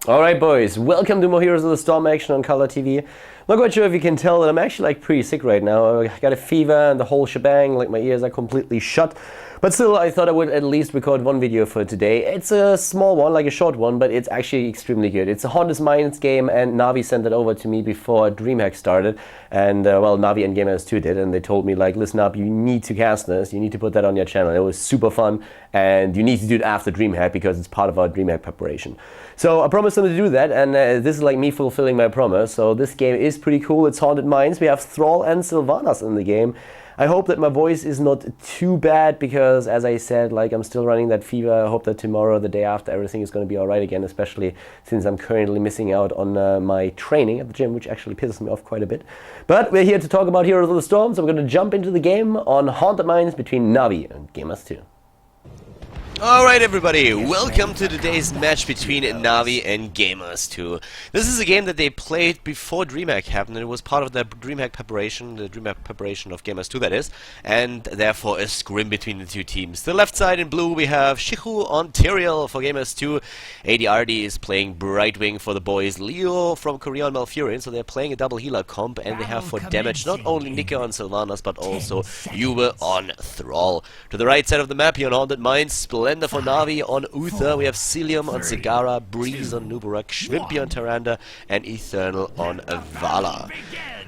Alright boys, welcome to more Heroes of the Storm action on Khaldor TV. Not quite sure if you can tell that I'm actually like pretty sick right now. I got a fever and the whole shebang, like my ears are completely shut. But still, I thought I would at least record one video for today. It's a small one, like a short one, but it's actually extremely good. It's a Haunted Minds game, and NaVi sent it over to me before Dreamhack started. And well, NaVi and Gamers2 did, and they told me like, listen up, you need to cast this, you need to put that on your channel. It was super fun, and you need to do it after Dreamhack because it's part of our Dreamhack preparation. So I promised them to do that, and this is like me fulfilling my promise. So this game is pretty cool. It's Haunted Minds. We have Thrall and Sylvanas in the game. I hope that my voice is not too bad because, as I said, like I'm still running that fever. I hope that tomorrow, the day after, everything is going to be all right again, especially since I'm currently missing out on my training at the gym, which actually pisses me off quite a bit. But we're here to talk about Heroes of the Storm, so we're going to jump into the game on Haunted Minds between NaVi and Gamers2. Alright everybody, welcome to today's match between NaVi and Gamers2. This is a game that they played before Dreamhack happened, and it was part of the Dreamhack preparation of Gamers2 that is, and therefore a scrim between the two teams. The left side in blue we have Shihu on Tyrael for Gamers2, ADRD is playing Brightwing for the boys, Leo from Korea on Malfurion, so they're playing a double healer comp, and they have for damage not only Nika on Sylvanas but also Yuba on Thrall. To the right side of the map here on Haunted Minds, Splendor for NaVi on Uther, we have Cilium on Zagara, Breeze on Nubarak, Shrimpy on Tyrande, and Eternal on Vala.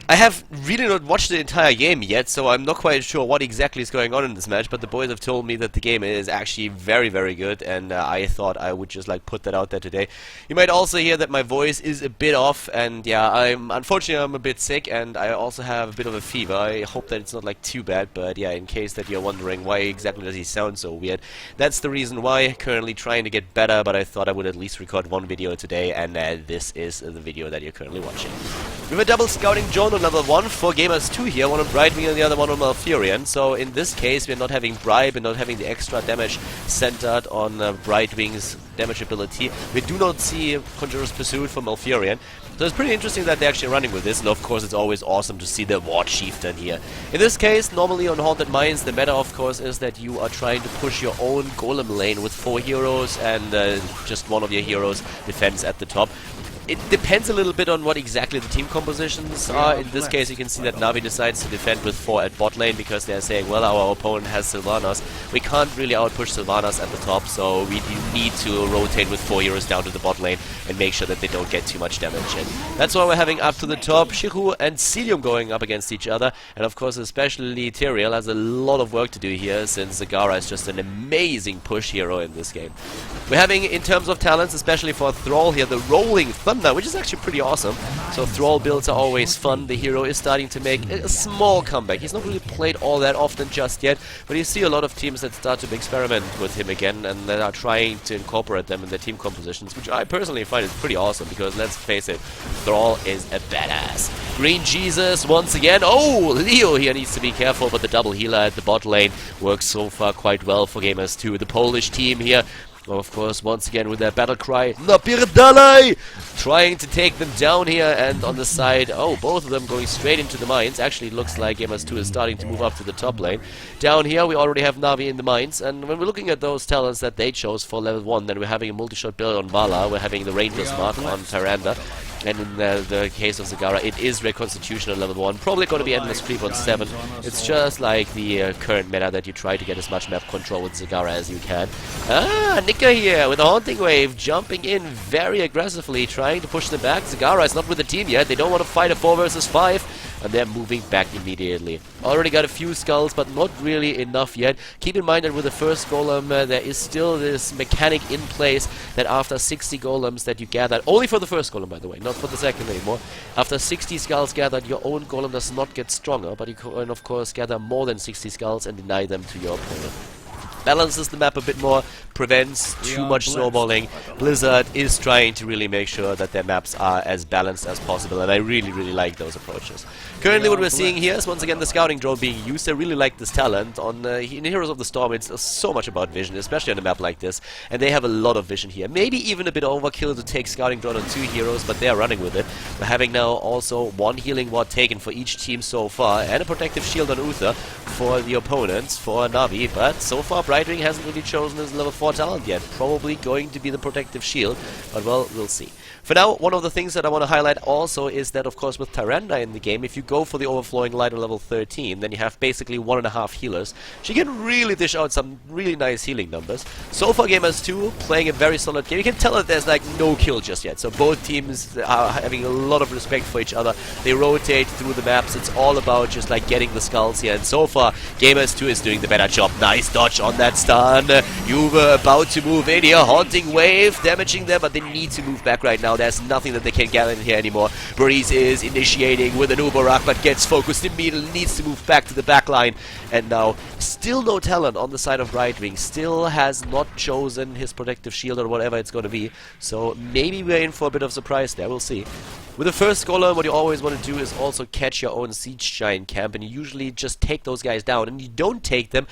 I have really not watched the entire game yet, so I'm not quite sure what exactly is going on in this match, but the boys have told me that the game is actually very, very good, and I thought I would just like put that out there today. You might also hear that my voice is a bit off, and yeah, unfortunately I'm a bit sick, and I also have a bit of a fever. I hope that it's not like too bad, but yeah, in case that you're wondering why exactly does he sound so weird, that's the reason why. Currently trying to get better, but I thought I would at least record one video today, and this is the video that you're currently watching. We have a double scouting drone on level 1 for Gamers2 here, one on Brightwing and the other one on Malfurion. So in this case we're not having Bribe and not having the extra damage centered on Brightwing's damage ability. We do not see Conjurer's Pursuit for Malfurion. So it's pretty interesting that they're actually running with this, and of course it's always awesome to see the Ward Chieftain here. In this case, normally on Haunted Minds, the meta of course is that you are trying to push your own golem lane with 4 heroes and just one of your heroes defends at the top. It depends a little bit on what exactly the team compositions are. In this case you can see that NaVi decides to defend with 4 at bot lane because they're saying, well, our opponent has Sylvanas. We can't really outpush Sylvanas at the top, so we need to rotate with 4 heroes down to the bot lane and make sure that they don't get too much damage in. That's why we're having up to the top Shihu and Cilium going up against each other, and of course especially Tyrael has a lot of work to do here since Zagara is just an amazing push hero in this game. We're having, in terms of talents, especially for Thrall here, the Rolling Thunder, which is actually pretty awesome. So Thrall builds are always fun. The hero is starting to make a small comeback. He's not really played all that often just yet, but you see a lot of teams that start to experiment with him again and that are trying to incorporate them in their team compositions, which I personally find is pretty awesome because, let's face it, Thrall is a badass. Green Jesus once again. Oh, Leo here needs to be careful, but the double healer at the bot lane works so far quite well for Gamers2. The Polish team here, of course, once again with their battle cry, Napierdalai! Trying to take them down here, and on the side, oh, both of them going straight into the mines. Actually, it looks like Gamers2 is starting to move up to the top lane. Down here, we already have NaVi in the mines, and when we're looking at those talents that they chose for level 1, then we're having a multi-shot build on Vala, we're having the Ranger Smart on Tyrande, and in the case of Zagara, it is Reconstitution on level 1, probably going to be Endless Creep on 7. It's just like the current meta that you try to get as much map control with Zagara as you can. Ah, Nika here with a Haunting Wave, jumping in very aggressively, trying to push them back. Zagara is not with the team yet, they don't want to fight a 4 versus 5. And they're moving back immediately. Already got a few skulls, but not really enough yet. Keep in mind that with the first golem, there is still this mechanic in place that after 60 golems that you gathered, only for the first golem by the way, not for the second anymore, after 60 skulls gathered, your own golem does not get stronger, but you can of course gather more than 60 skulls and deny them to your opponent. Balances the map a bit more, prevents too much snowballing. Blizzard is trying to really make sure that their maps are as balanced as possible, and I really, really like those approaches. Currently what we're seeing here is once again the scouting drone being used. I really like this talent. In Heroes of the Storm it's so much about vision, especially on a map like this, and they have a lot of vision here. Maybe even a bit overkill to take scouting drone on 2 heroes, but they are running with it. We're having now also 1 healing ward taken for each team so far, and a protective shield on Uther for the opponents, for NaVi, but so far Brightwing hasn't really chosen his level 4 talent yet. Probably going to be the protective shield, but well, we'll see. For now, one of the things that I want to highlight also is that, of course, with Tyrande in the game, if you go for the Overflowing Light on level 13, then you have basically 1.5 healers. She can really dish out some really nice healing numbers. So far, Gamers2 playing a very solid game. You can tell that there's like no kill just yet. So both teams are having a lot of respect for each other. They rotate through the maps. It's all about just like getting the skulls here. And so far, Gamers2 is doing the better job. Nice dodge on that stun. You were about to move in here. Haunting Wave, damaging them, but they need to move back right now. There's nothing that they can get in here anymore. Breeze is initiating with an Uberak, but gets focused immediately, needs to move back to the back line. And now, still no talent on the side of Brightwing. Still has not chosen his protective shield or whatever it's going to be. So maybe we're in for a bit of surprise there. We'll see. With the first golem, what you always want to do is also catch your own siege giant camp, and you usually just take those guys down, and you don't take them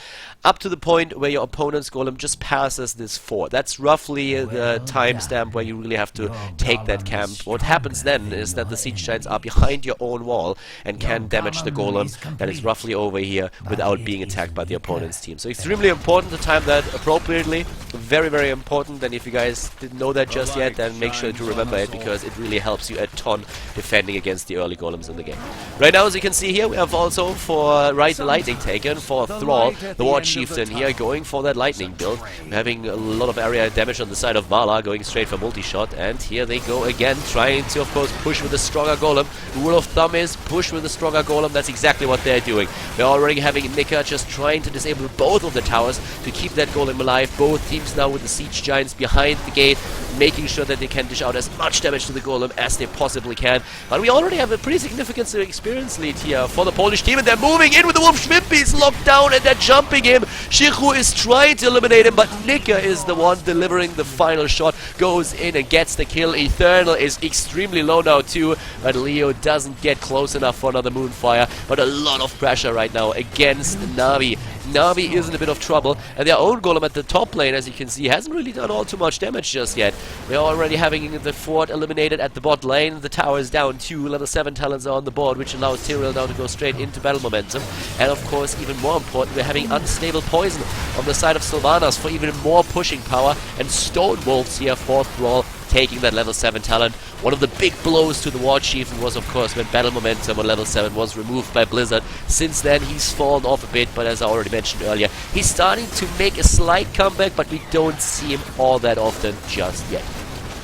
up to the point where your opponent's golem just passes this fort. That's roughly the timestamp where you really have to take that camp. What happens then is that the siege giants are behind your own wall and can damage the golem that is roughly over here without being attacked by the opponent's team. So extremely important to time that appropriately. Very, very important, and if you guys didn't know that just yet, then make sure to remember it, because it really helps you a ton defending against the early golems in the game. Right now, as you can see here, we have also for Right the Lightning taken, for Thrall, the War Chieftain here, going for that Lightning build. We're having a lot of area damage on the side of Vala, going straight for multi-shot, and here they go again, trying to, of course, push with a stronger golem. The rule of thumb is push with a stronger golem. That's exactly what they're doing. They're already having Nika just trying to disable both of the towers to keep that golem alive. Both teams now with the siege giants behind the gate, making sure that they can dish out as much damage to the golem as they possibly can. But we already have a pretty significant experience lead here for the Polish team, and they're moving in with the Wolf Schwimpy. He's locked down and they're jumping him. Shichu is trying to eliminate him, but Nika is the one delivering the final shot, goes in and gets the kill. Eternal is extremely low now too, but Leo doesn't get close enough for another Moonfire, but a lot of pressure right now against NaVi. NaVi is in a bit of trouble, and their own golem at the top lane, as you can see, hasn't really done all too much damage just yet. We're already having the fort eliminated at the bot lane. The tower is down 2, level 7 talents are on the board, which allows Tyrael now to go straight into battle momentum. And of course, even more important, we're having unstable poison on the side of Sylvanas for even more pushing power, and Stone Wolves here for Thrall, taking that level 7 talent. One of the big blows to the War Chieftain was, of course, when battle momentum on level 7 was removed by Blizzard. Since then, he's fallen off a bit, but as I already mentioned earlier, he's starting to make a slight comeback, but we don't see him all that often just yet.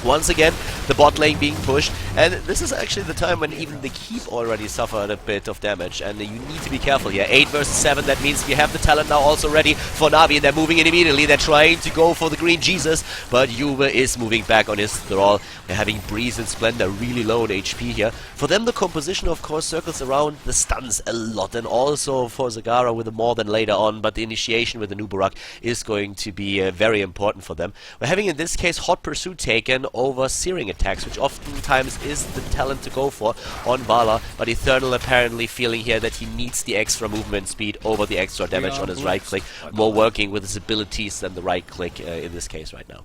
Once again, the bot lane being pushed, and this is actually the time when even the keep already suffered a bit of damage, and you need to be careful here. 8 versus 7, that means we have the talent now also ready for NaVi, and they're moving in immediately. They're trying to go for the green Jesus, but Juve is moving back on his Thrall. We're having Breeze and Splendor really low on HP here. For them, the composition, of course, circles around the stuns a lot, and also for Zagara with the more than later on, but the initiation with the Nubarak is going to be very important for them. We're having, in this case, Hot Pursuit taken over Searing attacks, which oftentimes is the talent to go for on Vala, but Eternal apparently feeling here that he needs the extra movement speed over the extra damage on his right click, more working with his abilities than the right click in this case right now.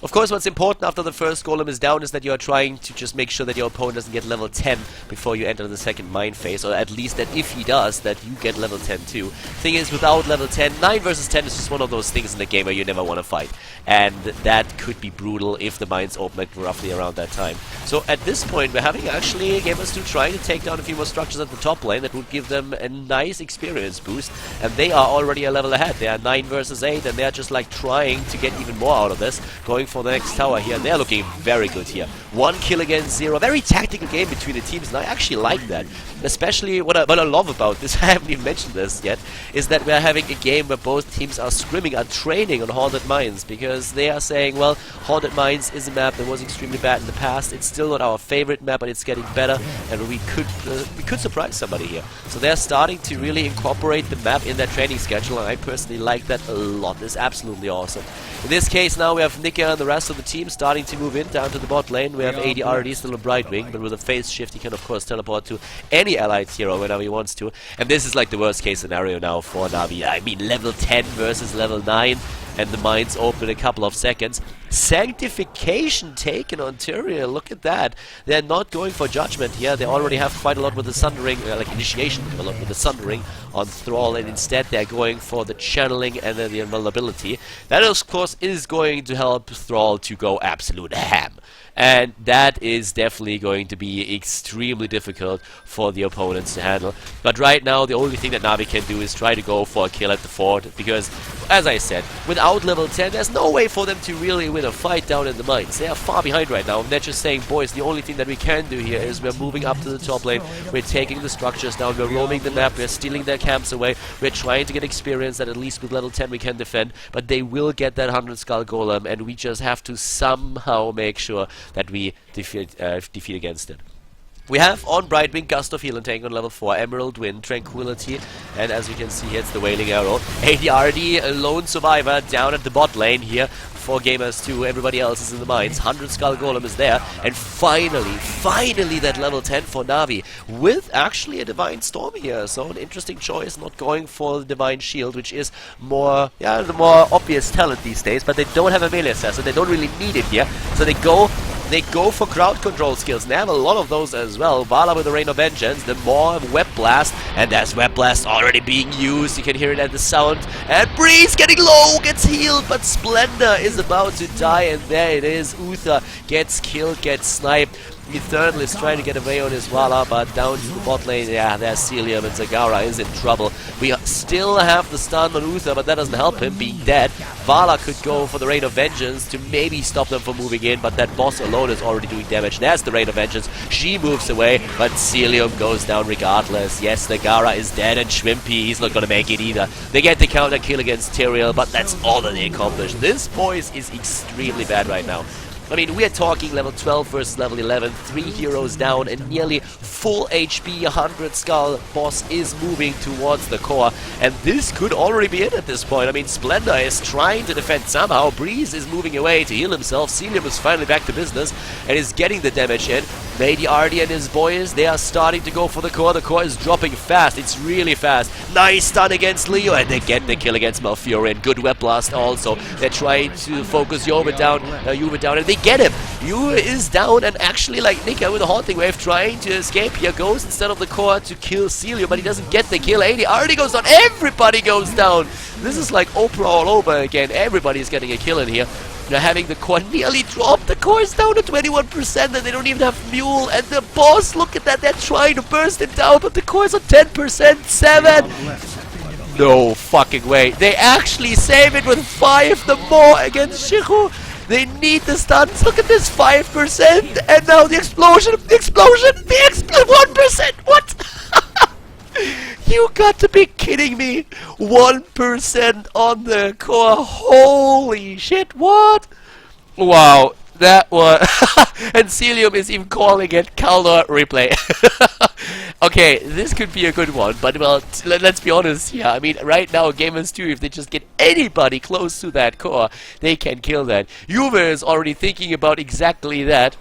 Of course, what's important after the first golem is down is that you are trying to just make sure that your opponent doesn't get level 10 before you enter the second mine phase, or at least that if he does, that you get level 10 too. Thing is, without level 10, 9 versus 10 is just one of those things in the game where you never want to fight. And that could be brutal if the mines open at roughly around that time. So at this point, we're having actually Gamers2 trying to take down a few more structures at the top lane that would give them a nice experience boost, and they are already a level ahead. They are 9 versus 8, and they're just like trying to get even more out of this, going for the next tower here. They're looking very good here. 1 kill against 0. Very tactical game between the teams, and I actually like that. Especially what I love about this, I haven't even mentioned this yet, is that we're having a game where both teams are scrimming, are training on Haunted Mines, because they are saying, well, Haunted Mines is a map that was extremely bad in the past. It's still not our favorite map, but it's getting better, and we could surprise somebody here. So they're starting to really incorporate the map in their training schedule, and I personally like that a lot. It's absolutely awesome. In this case, now we have Nika and the rest of the team starting to move in down to the bot lane. We have AD already still a Brightwing, but with a phase shift he can of course teleport to any allied hero whenever he wants to. And this is like the worst case scenario now for NaVi. I mean, level 10 versus level 9. and the mines open in a couple of seconds. Sanctification taken on Tyrael, look at that. They're not going for judgment here. They already have quite a lot with the Sundering, like initiation a lot with the Sundering on Thrall, and instead they're going for the channeling and then the invulnerability. That of course is going to help Thrall to go absolute ham. And that is definitely going to be extremely difficult for the opponents to handle. But right now, the only thing that NaVi can do is try to go for a kill at the fort, because, as I said, without level 10, there's no way for them to really win a fight down in the mines. They are far behind right now, and they're just saying, boys, the only thing that we can do here is we're moving up to the top lane, we're taking the structures down, we're roaming the map, we're stealing their camps away, we're trying to get experience that at least with level 10 we can defend, but they will get that 100 skull golem, and we just have to somehow make sure that we defeat against it. We have on Brightwing Gust of Heal and Tank on level 4, Emerald Wind, Tranquility, and as you can see here, it's the Wailing Arrow. ADRD, a lone survivor down at the bot lane here for Gamers2. Everybody else is in the mines. 100 Skull Golem is there, and finally that level 10 for NaVi, with actually a Divine Storm here. So an interesting choice, not going for the Divine Shield, which is more, the more obvious talent these days, but they don't have a melee assassin, they don't really need it here, so they go for crowd control skills, and they have a lot of those as well. Vala with the Rain of Vengeance, the more Web Blast, and there's Web Blast already being used. You can hear it at the sound. And Breeze getting low, gets healed, but Splendor is about to die, and there it is. Uther gets killed, gets sniped. Eternal is trying to get away on his Vala, but down to the bot lane, there's Celium, and Zagara is in trouble. We still have the stun on Uther, but that doesn't help him being dead. Vala could go for the Rain of Vengeance to maybe stop them from moving in, but that boss alone is already doing damage. There's the Rain of Vengeance. She moves away, but Celium goes down regardless. Yes, Zagara is dead, and Schwimpy, he's not going to make it either. They get the counter kill against Tyrael, but that's all that they accomplish. This, boys, is extremely bad right now. I mean, we are talking level 12 versus level 11, 3 heroes down, and nearly full HP, 100 skull boss is moving towards the core, and this could already be it at this point. I mean, Splendor is trying to defend somehow, Breeze is moving away to heal himself, Celium is finally back to business, and is getting the damage in. Lady Ardy and his boys, they are starting to go for the core is dropping fast, it's really fast. Nice stun against Leo, and they get the kill against Malfurion. Good Web Blast also. They're trying to focus Yuva down, and they get him. Yuva is down, and actually, like Nika with a Haunting Wave trying to escape here, goes instead of the core to kill Celio, but he doesn't get the kill. AD already goes down, everybody goes down. This is like Oprah all over again. Everybody's getting a kill in here. They're having the core nearly drop. The core is down to 21%, and they don't even have Mule. And the boss, look at that, they're trying to burst him down, but the core is on 10%, 7. No fucking way. They actually save it with 5 the more against Shihu. They need the stuns. Look at this, 5%, and now the explosion, the 1%. What? You got to be kidding me. 1% on the core. Holy shit, what? Wow, that was... and Celium is even calling it Khaldor replay. Okay, this could be a good one, but well, let's be honest here. I mean, right now, Gamers2, if they just get anybody close to that core, they can kill that. Yuva is already thinking about exactly that.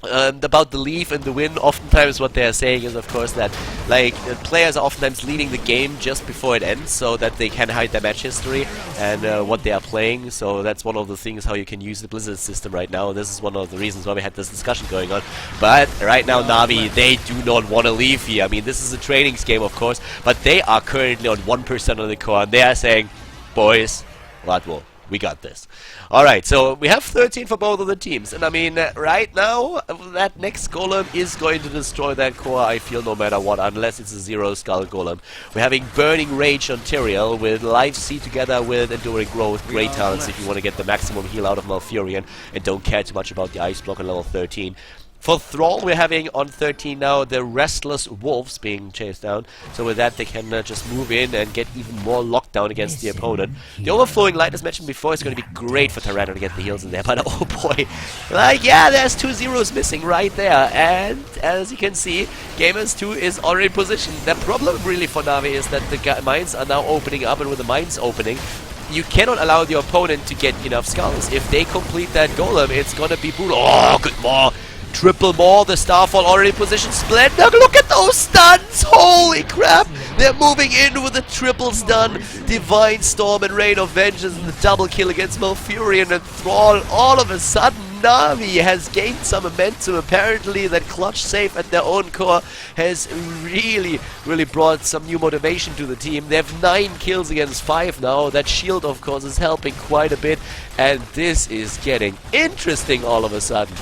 About the leave and the win. Oftentimes what they are saying is, of course, that like players are oftentimes leaving the game just before it ends, so that they can hide their match history and what they are playing. So that's one of the things how you can use the Blizzard system right now. This is one of the reasons why we had this discussion going on. But right now, NaVi, they do not want to leave here. I mean, this is a training game, of course, but they are currently on 1% of the core, and they are saying, boys, Ladwell, we got this. Alright, so we have 13 for both of the teams, and I mean, right now, that next golem is going to destroy that core, I feel, no matter what, unless it's a 0 skull golem. We're having Burning Rage on Tyrael with Life Seed together with Enduring Growth, great talents if you want to get the maximum heal out of Malfurion and don't care too much about the Ice Block on level 13. For Thrall, we're having on 13 now the Restless Wolves being chased down. So with that, they can just move in and get even more lockdown against the opponent. The Overflowing Light, as mentioned before, is going to be great for Tyranno to get the heals in there. But oh boy, like, yeah, there's 2 zeros missing right there. And as you can see, Gamers2 is already positioned. The problem really for NaVi is that the mines are now opening up, and with the mines opening, you cannot allow the opponent to get enough skulls. If they complete that golem, it's going to be brutal. Oh, good more. Triple more, the Starfall already positioned. Splendor, look at those stuns! Holy crap! They're moving in with a triple stun. Divine Storm and Rain of Vengeance and the double kill against Malfurion and Thrall. All of a sudden, NaVi has gained some momentum. Apparently that clutch save at their own core has really brought some new motivation to the team. They have 9 kills against 5 now. That shield, of course, is helping quite a bit. And this is getting interesting all of a sudden.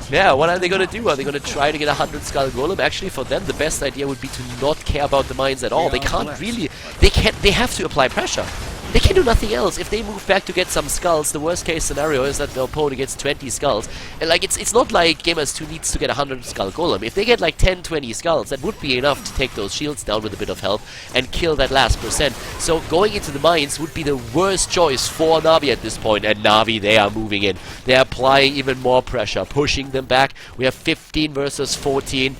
Yeah, what are they going to do? Are they going to try to get a 100 Skull Golem? Actually, for them, the best idea would be to not care about the mines at all. They can't really... They have to apply pressure. They can do nothing else. If they move back to get some skulls, the worst case scenario is that the opponent gets 20 skulls. And like it's not like Gamers2 needs to get a 100 skull golem. If they get like 10-20 skulls, that would be enough to take those shields down with a bit of help and kill that last percent. So going into the mines would be the worst choice for NaVi at this point. And NaVi, they are moving in. They are applying even more pressure, pushing them back. We have 15 versus 14.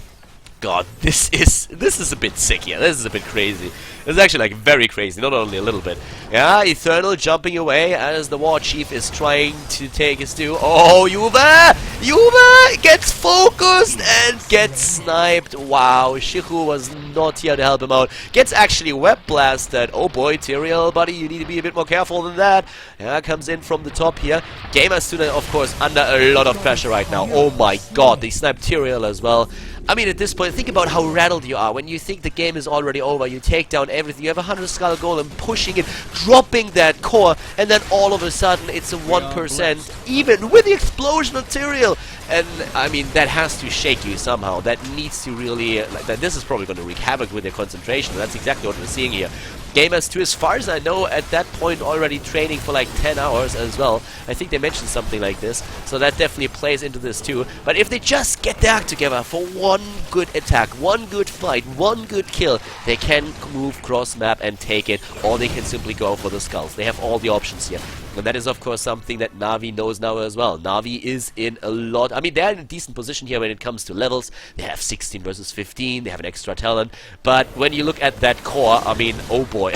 God, this is a bit sick here. This is a bit crazy. It's actually like very crazy, not only a little bit. Yeah, Eternal jumping away as the War Chief is trying to take his due. Oh, Juve gets focused and gets sniped. Wow, Shihu was not here to help him out. Gets actually web blasted. Oh boy, Tyrael, buddy, you need to be a bit more careful than that. Yeah, comes in from the top here. Gamers2, of course, under a lot of pressure right now. Oh my god, they sniped Tyrael as well. I mean, at this point, think about how rattled you are. When you think the game is already over, you take down everything. You have a 100 Skull Golem pushing it, dropping that core, and then all of a sudden, it's a 1%, even with the explosion of Tyrael. And, I mean, that has to shake you somehow. That needs to really... this is probably going to wreak havoc with their concentration. That's exactly what we're seeing here. Gamers2, as far as I know, at that point already training for like 10 hours as well. I think they mentioned something like this, so that definitely plays into this too. But if they just get their act together for one good attack, one good fight, one good kill, they can move cross-map and take it, or they can simply go for the skulls. They have all the options here. And that is, of course, something that NaVi knows now as well. NaVi is in a lot... I mean, they're in a decent position here when it comes to levels. They have 16 versus 15. They have an extra talent. But when you look at that core, I mean, oh boy.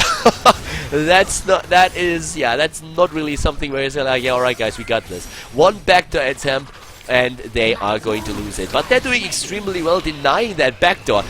That's not really something where you say, like, yeah, alright, guys, we got this. One backdoor attempt, and they are going to lose it. But they're doing extremely well denying that backdoor.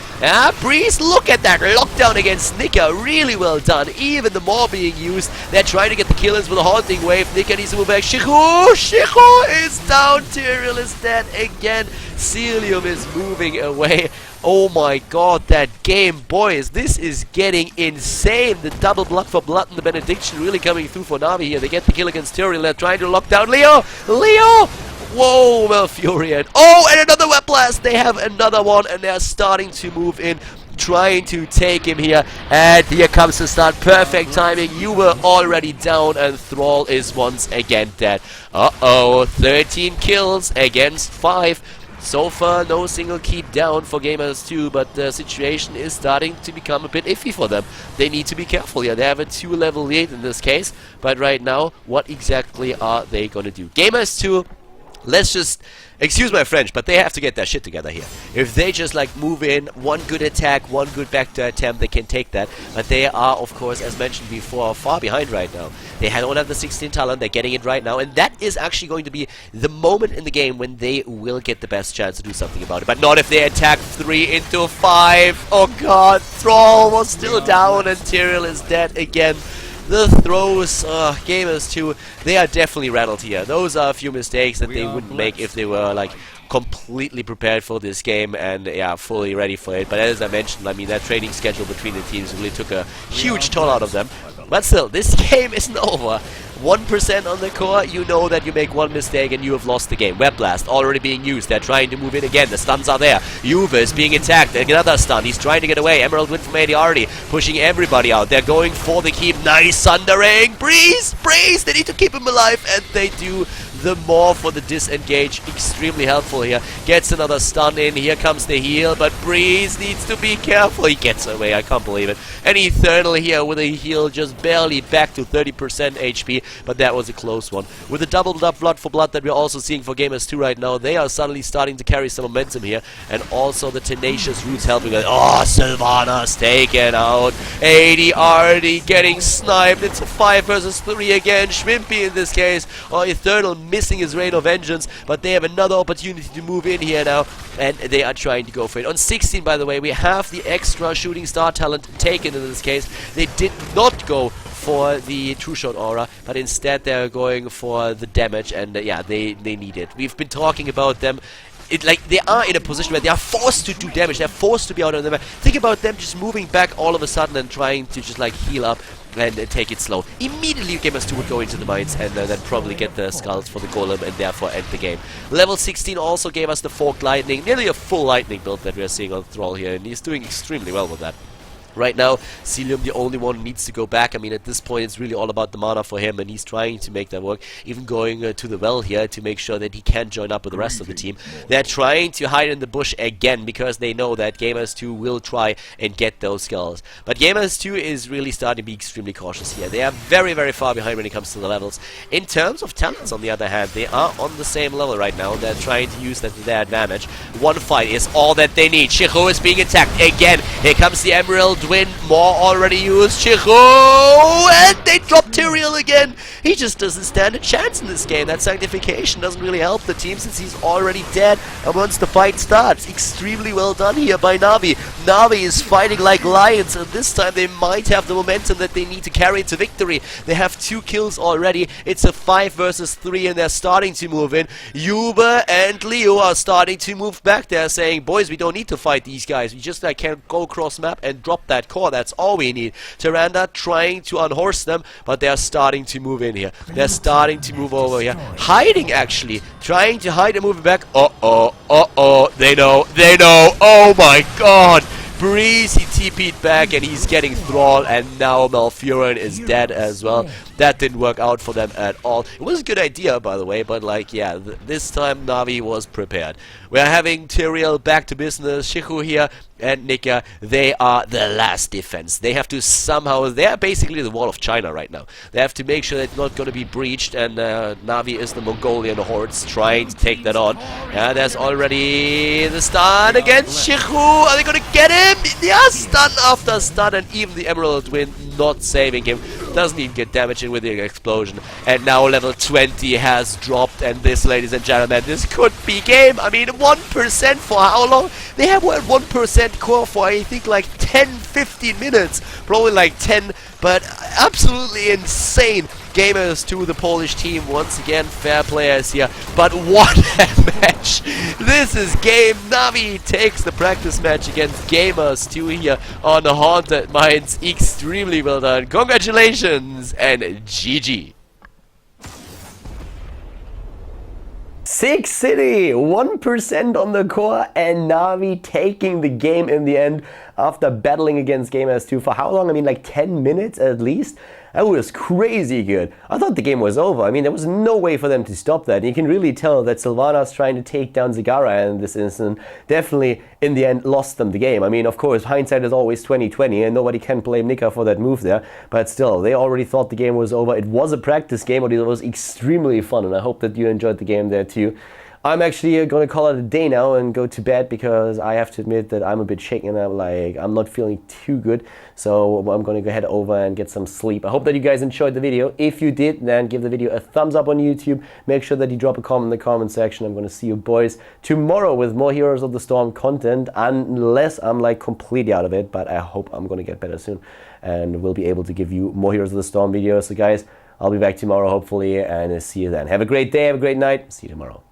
Breeze, look at that lockdown against Nika. Really well done. Even the more being used. They're trying to get the killers with a haunting wave. Nika needs to move back. Shihu is down. Tyrael is dead again. Celium is moving away. Oh my god, that game, boys, this is getting insane. The double blood for blood and the benediction really coming through for NaVi here. They get the kill against Tyrael. They're trying to lock down Leo! Whoa, Malfurion. Oh, and another web blast. They have another one, and they're starting to move in, trying to take him here. And here comes the start. Perfect timing. You were already down, and Thrall is once again dead. Uh-oh, 13 kills against 5. So far, no single keep down for Gamers2, but the situation is starting to become a bit iffy for them. They need to be careful here. They have a 2-level lead in this case, but right now, what exactly are they going to do? Gamers2, let's just, excuse my French, but they have to get their shit together here. If they just like move in, one good attack, one good backdoor attempt, they can take that. But they are, of course, as mentioned before, far behind right now. They don't have the 16 talent, they're getting it right now, and that is actually going to be the moment in the game when they will get the best chance to do something about it. But not if they attack 3 into 5. Oh god, Thrall was still down and Tyrael is dead again. The throws, Gamers2, they are definitely rattled here. Those are a few mistakes that they wouldn't make if they were like completely prepared for this game and yeah, fully ready for it. But as I mentioned, I mean, that training schedule between the teams really took a huge toll out of them. But still, this game isn't over. 1% on the core, you know that you make one mistake and you have lost the game. Web Blast already being used. They're trying to move in again. The stuns are there. Juve is being attacked. Another stun. He's trying to get away. Emerald Wind from ADRD pushing everybody out. They're going for the keep. Nice Sundering. Breeze! They need to keep him alive, and they do. The more for the disengage, extremely helpful here. Gets another stun in, here comes the heal, but Breeze needs to be careful. He gets away, I can't believe it. And Eternal here with a heal, just barely back to 30% HP, but that was a close one. With the doubled up blood for blood that we're also seeing for Gamers2 right now, they are suddenly starting to carry some momentum here, and also the Tenacious Roots helping us. Oh, Sylvanas taken out. ADRD getting sniped. It's a 5 versus 3 again. Schwimpy in this case, or Eternal missing his Rain of Vengeance, but they have another opportunity to move in here now, and they are trying to go for it. On 16, by the way, we have the extra shooting star talent taken in this case. They did not go for the true shot aura, but instead they're going for the damage, and yeah, they need it. We've been talking about them. Like, they are in a position where they are forced to do damage. They're forced to be out on the map. Think about them just moving back all of a sudden and trying to just like heal up and take it slow. Immediately Gamers2 would go into the mines and then probably get the skulls for the golem and therefore end the game. Level 16 also gave us the forked lightning, nearly a full lightning build that we are seeing on Thrall here, and he's doing extremely well with that. Right now, Celium, the only one, needs to go back. I mean, at this point, it's really all about the mana for him, and he's trying to make that work. Even going to the well here to make sure that he can join up with the rest of the team. They're trying to hide in the bush again because they know that Gamers2 will try and get those skulls. But Gamers2 is really starting to be extremely cautious here. They are very, very far behind when it comes to the levels. In terms of talents, on the other hand, they are on the same level right now. They're trying to use that to their advantage. One fight is all that they need. Chiho is being attacked again. Here comes the Emerald Win, more already used. Chiho, and they drop Tyrael again. He just doesn't stand a chance in this game. That sanctification doesn't really help the team since he's already dead. And once the fight starts, extremely well done here by NaVi. NaVi is fighting like lions, and this time they might have the momentum that they need to carry to victory. They have 2 kills already. It's a 5 versus 3, and they're starting to move in. Yuba and Leo are starting to move back. They're saying, boys, we don't need to fight these guys. We just can go cross map and drop that core. That's all we need. Tyrande trying to unhorse them, but they're starting to move in here. They're starting to move over here. Hiding, actually. Trying to hide and moving back. Uh-oh. They know. Oh my god. Breeze, he TP'd back and he's getting Thrall, and now Malfurion is dead as well. That didn't work out for them at all. It was a good idea, by the way, but like, yeah, this time NaVi was prepared. We're having Tyrael back to business. Shihu here and Nika, they are the last defense. They have to somehow, they are basically the wall of China right now. They have to make sure that it's not going to be breached, and NaVi is the Mongolian hordes trying to take that on. Yeah, there's already the stun against Shihu. Are they going to get him? Yeah, stun after stun, and even the Emerald Wind not saving him. Doesn't even get damage in with the explosion. And now level 20 has dropped, and this, ladies and gentlemen, this could be game. I mean, 1% for how long? They have what, 1% core for I think like 10-15 minutes. Probably like 10, but absolutely insane. Gamers2, the Polish team, once again, fair players here. But what a match! This is game. NaVi takes the practice match against Gamers2 here on the Haunted Mines. Extremely well done. Congratulations and GG. Six City, 1% on the core, and NaVi taking the game in the end after battling against Gamers2 for how long? I mean, like 10 minutes at least? That was crazy good. I thought the game was over. I mean, there was no way for them to stop that. And you can really tell that Sylvanas trying to take down Zagara in this instance definitely, in the end, lost them the game. I mean, of course, hindsight is always 20/20, and nobody can blame Nika for that move there. But still, they already thought the game was over. It was a practice game, but it was extremely fun, and I hope that you enjoyed the game there too. I'm actually going to call it a day now and go to bed because I have to admit that I'm a bit shaken and I'm not feeling too good. So I'm going to go head over and get some sleep. I hope that you guys enjoyed the video. If you did, then give the video a thumbs up on YouTube. Make sure that you drop a comment in the comment section. I'm going to see you boys tomorrow with more Heroes of the Storm content, unless I'm like completely out of it. But I hope I'm going to get better soon and we'll be able to give you more Heroes of the Storm videos. So guys, I'll be back tomorrow hopefully, and see you then. Have a great day, have a great night. See you tomorrow.